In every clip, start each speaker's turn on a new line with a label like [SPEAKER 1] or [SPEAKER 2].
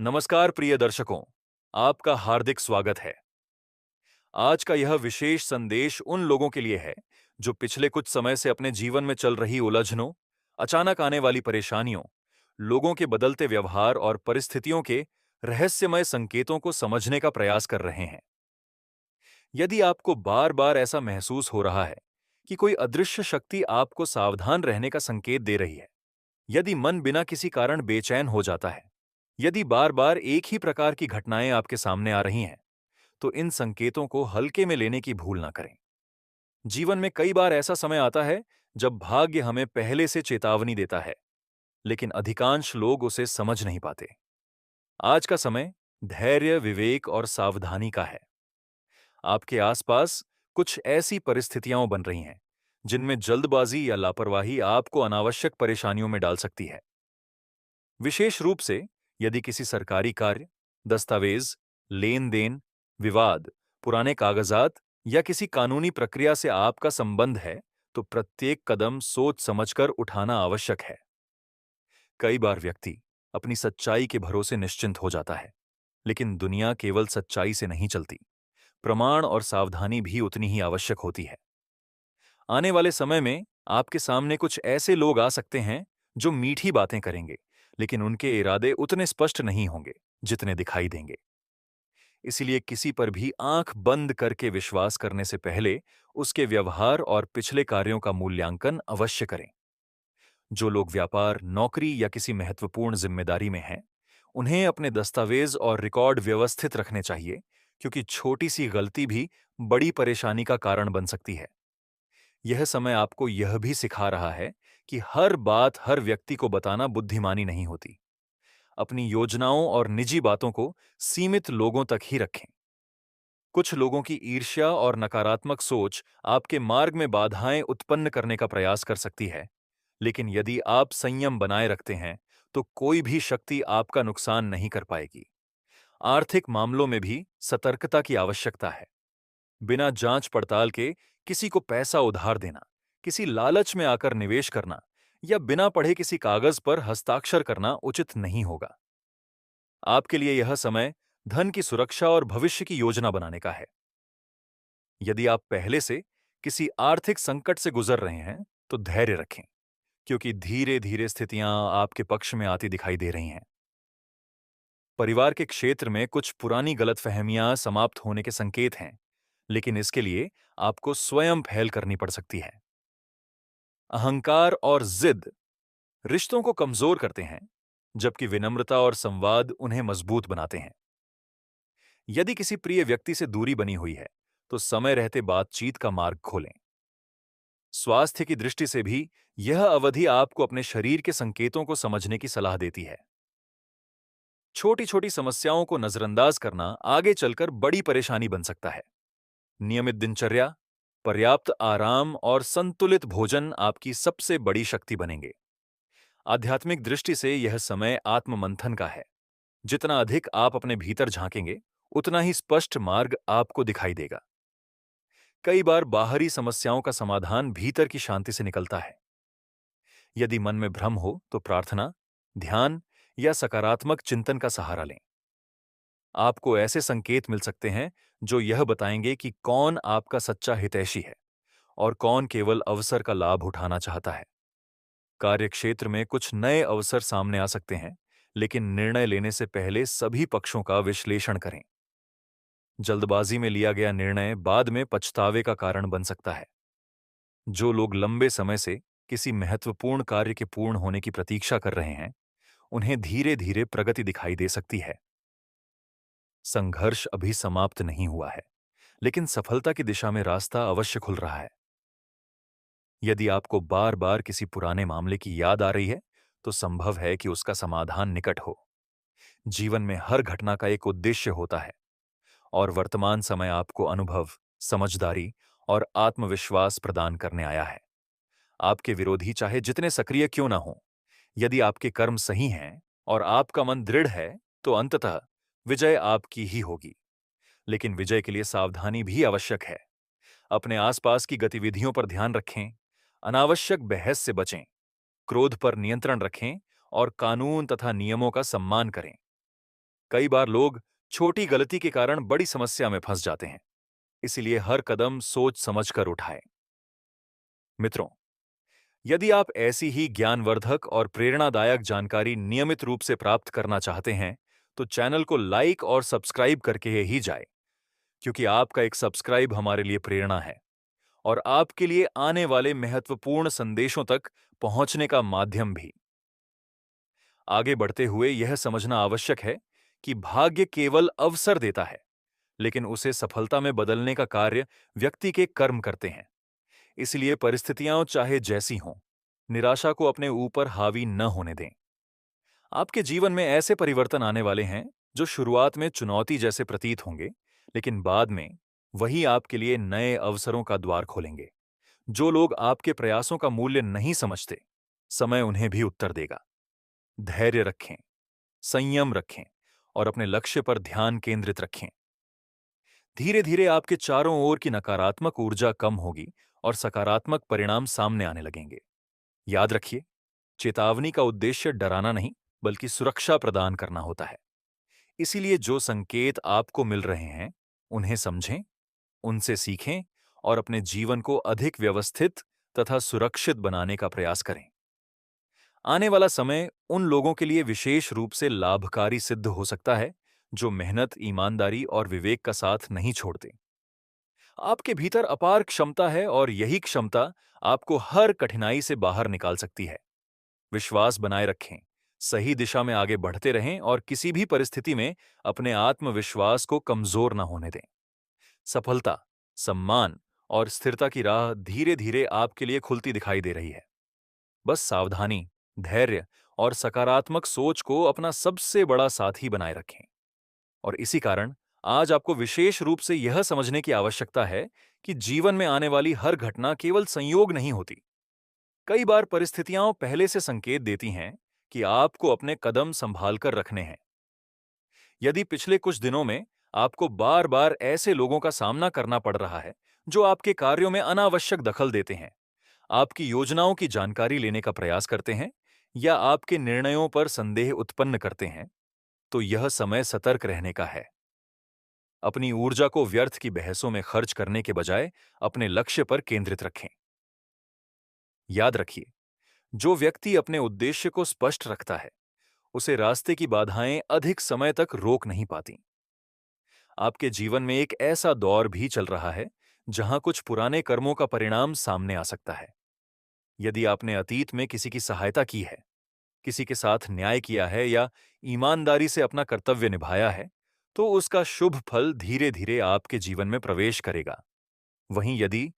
[SPEAKER 1] नमस्कार प्रिय दर्शकों, आपका हार्दिक स्वागत है। आज का यह विशेष संदेश उन लोगों के लिए है जो पिछले कुछ समय से अपने जीवन में चल रही उलझनों, अचानक आने वाली परेशानियों, लोगों के बदलते व्यवहार और परिस्थितियों के रहस्यमय संकेतों को समझने का प्रयास कर रहे हैं। यदि आपको बार-बार ऐसा महसूस हो रहा है कि कोई अदृश्य शक्ति आपको सावधान रहने का संकेत दे रही है, यदि मन बिना किसी कारण बेचैन हो जाता है, यदि बार-बार एक ही प्रकार की घटनाएं आपके सामने आ रही हैं, तो इन संकेतों को हल्के में लेने की भूल ना करें। जीवन में कई बार ऐसा समय आता है जब भाग्य हमें पहले से चेतावनी देता है, लेकिन अधिकांश लोग उसे समझ नहीं पाते। आज का समय धैर्य, विवेक और सावधानी का है। आपके आसपास कुछ ऐसी परिस्थितियां बन रही हैं जिनमें जल्दबाजी या लापरवाही आपको अनावश्यक परेशानियों में डाल सकती है। विशेष रूप से यदि किसी सरकारी कार्य, दस्तावेज, लेन-देन, विवाद, पुराने कागजात या किसी कानूनी प्रक्रिया से आपका संबंध है, तो प्रत्येक कदम सोच समझकर उठाना आवश्यक है। कई बार व्यक्ति अपनी सच्चाई के भरोसे निश्चिंत हो जाता है, लेकिन दुनिया केवल सच्चाई से नहीं चलती। प्रमाण और सावधानी भी उतनी ही आवश्यक होती है। आने वाले समय में आपके सामने कुछ ऐसे लोग आ सकते हैं जो मीठी बातें करेंगे, लेकिन उनके इरादे उतने स्पष्ट नहीं होंगे जितने दिखाई देंगे। इसीलिए किसी पर भी आंख बंद करके विश्वास करने से पहले उसके व्यवहार और पिछले कार्यों का मूल्यांकन अवश्य करें। जो लोग व्यापार, नौकरी या किसी महत्वपूर्ण जिम्मेदारी में हैं, उन्हें अपने दस्तावेज और रिकॉर्ड व्यवस्थित रखने चाहिए, क्योंकि छोटी सी गलती भी बड़ी परेशानी का कारण बन सकती है। यह समय आपको यह भी सिखा रहा है कि हर बात हर व्यक्ति को बताना बुद्धिमानी नहीं होती। अपनी योजनाओं और निजी बातों को सीमित लोगों तक ही रखें। कुछ लोगों की ईर्ष्या और नकारात्मक सोच आपके मार्ग में बाधाएं उत्पन्न करने का प्रयास कर सकती है, लेकिन यदि आप संयम बनाए रखते हैं, तो कोई भी शक्ति आपका नुकसान नहीं कर पाएगी। आर्थिक मामलों में भी सतर्कता की आवश्यकता है। बिना जांच पड़ताल के किसी को पैसा उधार देना, किसी लालच में आकर निवेश करना या बिना पढ़े किसी कागज पर हस्ताक्षर करना उचित नहीं होगा। आपके लिए यह समय धन की सुरक्षा और भविष्य की योजना बनाने का है। यदि आप पहले से किसी आर्थिक संकट से गुजर रहे हैं, तो धैर्य रखें, क्योंकि धीरे-धीरे स्थितियां आपके पक्ष में आती दिखाई दे रही हैं। परिवार के क्षेत्र में कुछ पुरानी गलतफहमियां समाप्त होने के संकेत हैं, लेकिन इसके लिए आपको स्वयं पहल करनी पड़ सकती है। अहंकार और जिद रिश्तों को कमजोर करते हैं, जबकि विनम्रता और संवाद उन्हें मजबूत बनाते हैं। यदि किसी प्रिय व्यक्ति से दूरी बनी हुई है, तो समय रहते बातचीत का मार्ग खोलें। स्वास्थ्य की दृष्टि से भी यह अवधि आपको अपने शरीर के संकेतों को समझने की सलाह देती है। छोटी-छोटी समस्याओं को नजरअंदाज करना आगे चलकर बड़ी परेशानी बन सकता है। नियमित दिनचर्या, पर्याप्त आराम और संतुलित भोजन आपकी सबसे बड़ी शक्ति बनेंगे। आध्यात्मिक दृष्टि से यह समय आत्ममंथन का है। जितना अधिक आप अपने भीतर झांकेंगे, उतना ही स्पष्ट मार्ग आपको दिखाई देगा। कई बार बाहरी समस्याओं का समाधान भीतर की शांति से निकलता है। यदि मन में भ्रम हो, तो प्रार्थना, ध्यान या सकारात्मक चिंतन का सहारा लें। आपको ऐसे संकेत मिल सकते हैं जो यह बताएंगे कि कौन आपका सच्चा हितैषी है और कौन केवल अवसर का लाभ उठाना चाहता है। कार्यक्षेत्र में कुछ नए अवसर सामने आ सकते हैं, लेकिन निर्णय लेने से पहले सभी पक्षों का विश्लेषण करें। जल्दबाजी में लिया गया निर्णय बाद में पछतावे का कारण बन सकता है। जो लोग लंबे समय से किसी महत्वपूर्ण कार्य के पूर्ण होने की प्रतीक्षा कर रहे हैं, उन्हें धीरे-धीरे प्रगति दिखाई दे सकती है। संघर्ष अभी समाप्त नहीं हुआ है, लेकिन सफलता की दिशा में रास्ता अवश्य खुल रहा है। यदि आपको बार-बार किसी पुराने मामले की याद आ रही है, तो संभव है कि उसका समाधान निकट हो। जीवन में हर घटना का एक उद्देश्य होता है, और वर्तमान समय आपको अनुभव, समझदारी और आत्मविश्वास प्रदान करने आया है। आपके विरोधी चाहे जितने सक्रिय क्यों ना हों, यदि आपके कर्म सही हैं और आपका मन दृढ़ है, तो अंततः विजय आपकी ही होगी। लेकिन विजय के लिए सावधानी भी आवश्यक है। अपने आसपास की गतिविधियों पर ध्यान रखें, अनावश्यक बहस से बचें, क्रोध पर नियंत्रण रखें और कानून तथा नियमों का सम्मान करें। कई बार लोग छोटी गलती के कारण बड़ी समस्या में फंस जाते हैं। इसीलिए हर कदम सोच समझकर उठाएं। मित्रों, यदि आप ऐसी ही ज्ञानवर्धक और प्रेरणादायक जानकारी नियमित रूप से प्राप्त करना चाहते हैं, तो चैनल को लाइक और सब्सक्राइब करके ही जाएं, क्योंकि आपका एक सब्सक्राइब हमारे लिए प्रेरणा है और आपके लिए आने वाले महत्वपूर्ण संदेशों तक पहुंचने का माध्यम भी। आगे बढ़ते हुए यह समझना आवश्यक है कि भाग्य केवल अवसर देता है, लेकिन उसे सफलता में बदलने का कार्य व्यक्ति के कर्म करते हैं। इसलिए परिस्थितियां चाहे जैसी हों, निराशा को अपने ऊपर हावी न होने दें। आपके जीवन में ऐसे परिवर्तन आने वाले हैं जो शुरुआत में चुनौती जैसे प्रतीत होंगे, लेकिन बाद में वही आपके लिए नए अवसरों का द्वार खोलेंगे। जो लोग आपके प्रयासों का मूल्य नहीं समझते, समय उन्हें भी उत्तर देगा। धैर्य रखें, संयम रखें और अपने लक्ष्य पर ध्यान केंद्रित रखें। धीरे धीरे आपके चारों ओर की नकारात्मक ऊर्जा कम होगी और सकारात्मक परिणाम सामने आने लगेंगे। याद रखिए, चेतावनी का उद्देश्य डराना नहीं, बल्कि सुरक्षा प्रदान करना होता है। इसीलिए जो संकेत आपको मिल रहे हैं, उन्हें समझें, उनसे सीखें और अपने जीवन को अधिक व्यवस्थित तथा सुरक्षित बनाने का प्रयास करें। आने वाला समय उन लोगों के लिए विशेष रूप से लाभकारी सिद्ध हो सकता है जो मेहनत, ईमानदारी और विवेक का साथ नहीं छोड़ते। आपके भीतर अपार क्षमता है और यही क्षमता आपको हर कठिनाई से बाहर निकाल सकती है। विश्वास बनाए रखें, सही दिशा में आगे बढ़ते रहें और किसी भी परिस्थिति में अपने आत्मविश्वास को कमजोर न होने दें। सफलता, सम्मान और स्थिरता की राह धीरे धीरे आपके लिए खुलती दिखाई दे रही है। बस सावधानी, धैर्य और सकारात्मक सोच को अपना सबसे बड़ा साथी बनाए रखें। और इसी कारण आज आपको विशेष रूप से यह समझने की आवश्यकता है कि जीवन में आने वाली हर घटना केवल संयोग नहीं होती। कई बार परिस्थितियां पहले से संकेत देती हैं कि आपको अपने कदम संभाल कर रखने हैं। यदि पिछले कुछ दिनों में आपको बार बार ऐसे लोगों का सामना करना पड़ रहा है जो आपके कार्यों में अनावश्यक दखल देते हैं, आपकी योजनाओं की जानकारी लेने का प्रयास करते हैं या आपके निर्णयों पर संदेह उत्पन्न करते हैं, तो यह समय सतर्क रहने का है। अपनी ऊर्जा को व्यर्थ की बहसों में खर्च करने के बजाय अपने लक्ष्य पर केंद्रित रखें। याद रखिए, जो व्यक्ति अपने उद्देश्य को स्पष्ट रखता है, उसे रास्ते की बाधाएं अधिक समय तक रोक नहीं पाती। आपके जीवन में एक ऐसा दौर भी चल रहा है जहां कुछ पुराने कर्मों का परिणाम सामने आ सकता है। यदि आपने अतीत में किसी की सहायता की है, किसी के साथ न्याय किया है या ईमानदारी से अपना कर्तव्य निभाया है, तो उसका शुभ फल धीरे धीरे आपके जीवन में प्रवेश करेगा। वहीं यदि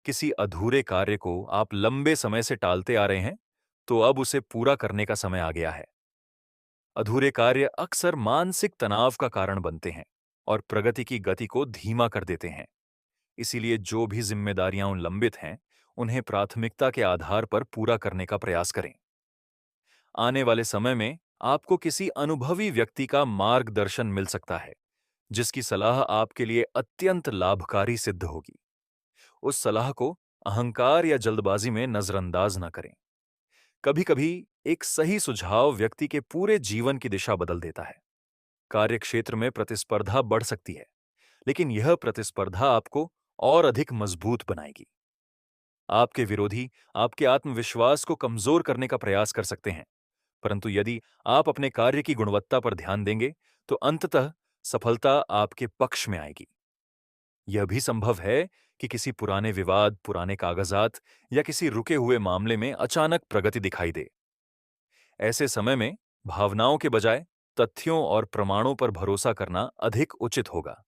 [SPEAKER 1] किसी अधूरे कार्य को आप लंबे समय से टालते आ रहे हैं, तो अब उसे पूरा करने का समय आ गया है। अधूरे कार्य अक्सर मानसिक तनाव का कारण बनते हैं और प्रगति की गति को धीमा कर देते हैं। इसीलिए जो भी जिम्मेदारियां लंबित हैं, उन्हें प्राथमिकता के आधार पर पूरा करने का प्रयास करें। आने वाले समय में आपको किसी अनुभवी व्यक्ति का मार्गदर्शन मिल सकता है, जिसकी सलाह आपके लिए अत्यंत लाभकारी सिद्ध होगी। उस सलाह को अहंकार या जल्दबाजी में नजरअंदाज न करें। कभी-कभी एक सही सुझाव व्यक्ति के पूरे जीवन की दिशा बदल देता है। कार्यक्षेत्र में प्रतिस्पर्धा बढ़ सकती है, लेकिन यह प्रतिस्पर्धा आपको और अधिक मजबूत बनाएगी। आपके विरोधी आपके आत्मविश्वास को कमजोर करने का प्रयास कर सकते हैं, परंतु यदि आप अपने कार्य की गुणवत्ता पर ध्यान देंगे, तो अंततः सफलता आपके पक्ष में आएगी। यह भी संभव है कि किसी पुराने विवाद, पुराने कागजात या किसी रुके हुए मामले में अचानक प्रगति दिखाई दे। ऐसे समय में भावनाओं के बजाय तथ्यों और प्रमाणों पर भरोसा करना अधिक उचित होगा।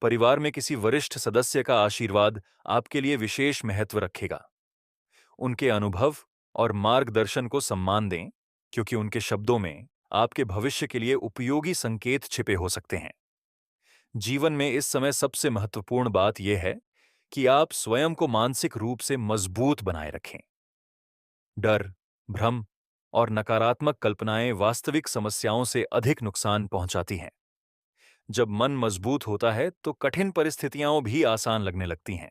[SPEAKER 1] परिवार में किसी वरिष्ठ सदस्य का आशीर्वाद आपके लिए विशेष महत्व रखेगा। उनके अनुभव और मार्गदर्शन को सम्मान दें, क्योंकि उनके शब्दों में आपके भविष्य के लिए उपयोगी संकेत छिपे हो सकते हैं। जीवन में इस समय सबसे महत्वपूर्ण बात यह है कि आप स्वयं को मानसिक रूप से मजबूत बनाए रखें। डर, भ्रम और नकारात्मक कल्पनाएं वास्तविक समस्याओं से अधिक नुकसान पहुंचाती हैं। जब मन मजबूत होता है तो कठिन परिस्थितियां भी आसान लगने लगती हैं।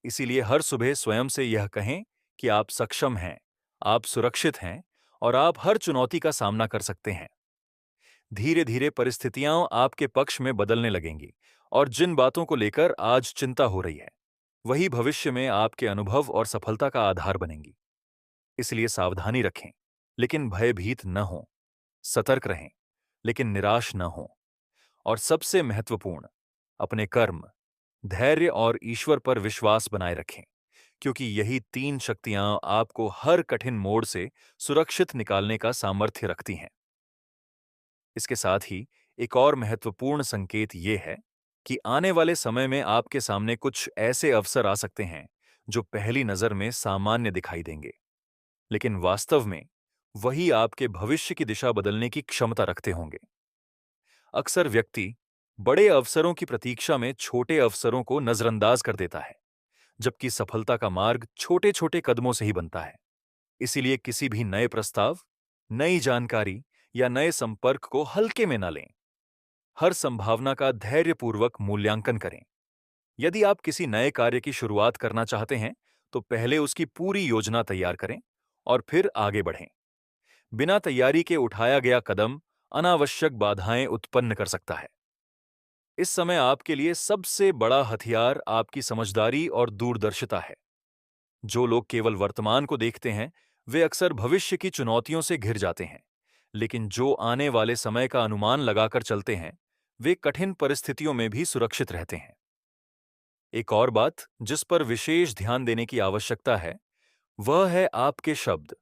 [SPEAKER 1] इसीलिए हर सुबह स्वयं से यह कहें कि आप सक्षम हैं, आप सुरक्षित हैं और आप हर चुनौती का सामना कर सकते हैं। धीरे धीरे परिस्थितियां आपके पक्ष में बदलने लगेंगी और जिन बातों को लेकर आज चिंता हो रही है वही भविष्य में आपके अनुभव और सफलता का आधार बनेंगी। इसलिए सावधानी रखें, लेकिन भयभीत न हों। सतर्क रहें, लेकिन निराश न हों। और सबसे महत्वपूर्ण, अपने कर्म, धैर्य और ईश्वर पर विश्वास बनाए रखें, क्योंकि यही तीन शक्तियां आपको हर कठिन मोड़ से सुरक्षित निकालने का सामर्थ्य रखती हैं। इसके साथ ही एक और महत्वपूर्ण संकेत ये है कि आने वाले समय में आपके सामने कुछ ऐसे अवसर आ सकते हैं जो पहली नजर में सामान्य दिखाई देंगे, लेकिन वास्तव में वही आपके भविष्य की दिशा बदलने की क्षमता रखते होंगे। अक्सर व्यक्ति बड़े अवसरों की प्रतीक्षा में छोटे अवसरों को नजरअंदाज कर देता है, जबकि सफलता का मार्ग छोटे छोटे कदमों से ही बनता है। इसीलिए किसी भी नए प्रस्ताव, नई जानकारी या नए संपर्क को हल्के में न लें। हर संभावना का धैर्यपूर्वक मूल्यांकन करें। यदि आप किसी नए कार्य की शुरुआत करना चाहते हैं, तो पहले उसकी पूरी योजना तैयार करें और फिर आगे बढ़ें। बिना तैयारी के उठाया गया कदम अनावश्यक बाधाएं उत्पन्न कर सकता है। इस समय आपके लिए सबसे बड़ा हथियार आपकी समझदारी और दूरदर्शिता है। जो लोग केवल वर्तमान को देखते हैं, वे अक्सर भविष्य की चुनौतियों से घिर जाते हैं, लेकिन जो आने वाले समय का अनुमान लगाकर चलते हैं, वे कठिन परिस्थितियों में भी सुरक्षित रहते हैं। एक और बात जिस पर विशेष ध्यान देने की आवश्यकता है, वह है आपके शब्द।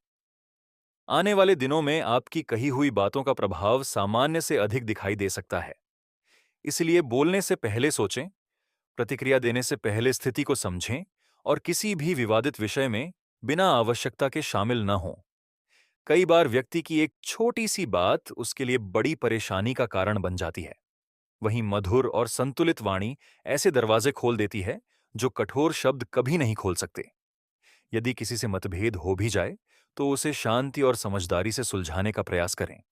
[SPEAKER 1] आने वाले दिनों में आपकी कही हुई बातों का प्रभाव सामान्य से अधिक दिखाई दे सकता है। इसलिए बोलने से पहले सोचें, प्रतिक्रिया देने से पहले स्थिति को समझें और किसी भी विवादित विषय में बिना आवश्यकता के शामिल न हों। कई बार व्यक्ति की एक छोटी सी बात उसके लिए बड़ी परेशानी का कारण बन जाती है। वहीं मधुर और संतुलित वाणी ऐसे दरवाजे खोल देती है जो कठोर शब्द कभी नहीं खोल सकते। यदि किसी से मतभेद हो भी जाए, तो उसे शांति और समझदारी से सुलझाने का प्रयास करें।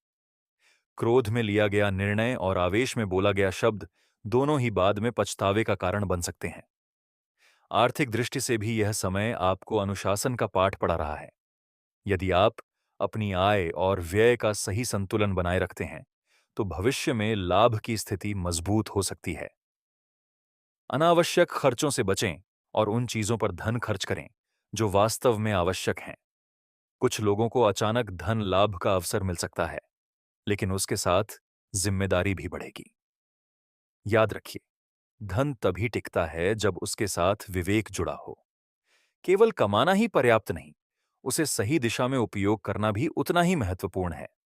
[SPEAKER 1] क्रोध में लिया गया निर्णय और आवेश में बोला गया शब्द दोनों ही बाद में पछतावे का कारण बन सकते हैं। आर्थिक दृष्टि से भी यह समय आपको अनुशासन का पाठ पढ़ा रहा है। यदि आप अपनी आय और व्यय का सही संतुलन बनाए रखते हैं, तो भविष्य में लाभ की स्थिति मजबूत हो सकती है। अनावश्यक खर्चों से बचें और उन चीजों पर धन खर्च करें जो वास्तव में आवश्यक हैं। कुछ लोगों को अचानक धन लाभ का अवसर मिल सकता है, लेकिन उसके साथ जिम्मेदारी भी बढ़ेगी। याद रखिए, धन तभी टिकता है जब उसके साथ विवेक जुड़ा हो। केवल कमाना ही पर्याप्त नहीं, उसे सही दिशा में उपयोग करना भी उतना ही महत्वपूर्ण है।